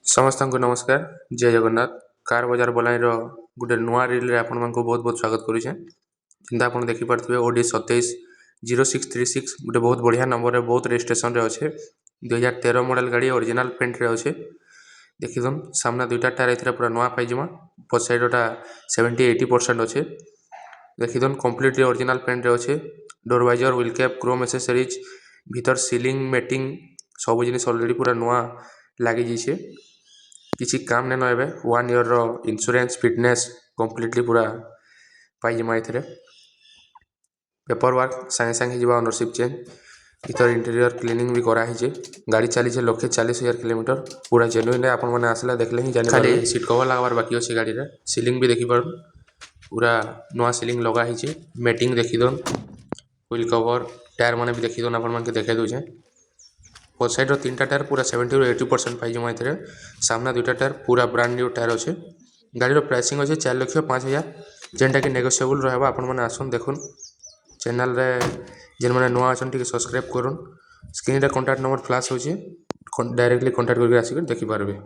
ସମସ୍ତଙ୍କୁ ନମସ୍କାର ଜୟ ଜଗନ୍ନାଥ କାର ବଜାର ବଲାଙ୍ଗୀର ଗୋଟେ ନୂଆ ରିଲ୍ରେ ଆପଣମାନଙ୍କୁ ବହୁତ ବହୁତ ସ୍ୱାଗତ କରୁଛେ ଯେନ୍ତା ଆପଣ ଦେଖିପାରୁଥିବେ ଓଡ଼ି 270636 ଗୋଟେ ବହୁତ ବଢ଼ିଆ ନମ୍ବରରେ ବହୁତ ରେଜିଷ୍ଟ୍ରେସନରେ ଅଛେ 2013 ମଡେଲ ଗାଡ଼ି ଓରିଜିନାଲ ପ୍ରିଣ୍ଟରେ ଅଛେ ଦେଖିଦନ୍ ସାମ୍ନା ଦୁଇଟା ଟାୟାର ଏଥିରେ ପୁରା ନୂଆ ପାଇଯିମା ପଛ ସାଇଡ଼ଟା 70-80% ଅଛେ ଦେଖିଦନ୍ କମ୍ପ୍ଲିଟଲି ଓରିଜିନାଲ ପ୍ରିଣ୍ଟରେ ଅଛେ door visor wheel cap chrome accessories भीतर सीलिंग मेटिंग सब जिनिस ऑलरेडी पूरा नूआ लगी जाइए किसी काम नहीं नए 1 ईयर रो इंश्योरेंस फिटनेस कंप्लीटली पूरा पाइजमा ए पेपर वर्क सांगे सांगे जा ओनरशिप चेंज भीतर इंटीरियर क्लीनिंग भी कराई गाड़ी चली 1,40,000 किलोमीटर पूरा जेन्युइन आपण मैंने आसला देखले ही जानी खाली सीट कवर लगवार बाकी अच्छे गाड़ी रे सीलिंग भी देखिपार पूरा नुआ सीलिंग लगा ही मेटिंग देखीदन व्हील कवर टायर मैंने भी देखीदन आपण मानके देखाई दूचे पछ साइड रो 3टा टायर पूरा 70-80% पाइजमा ए सामना 2टा टायर पूरा ब्रांड न्यू टायर अच्छे गाड़ी प्राइसिंग अच्छे 4,05,000 जेनटा कि नेगोशिएबल रहा आपण मैंने आसन देखुन चैनल रे जेन मैंने नुआ अच्छा टे सब्सक्राइब करूँ स्क्रीन रे कॉन्टैक्ट नंबर फ्लैश हो डायरेक्टली कॉन्टैक्ट करके आसिक देखिपारे।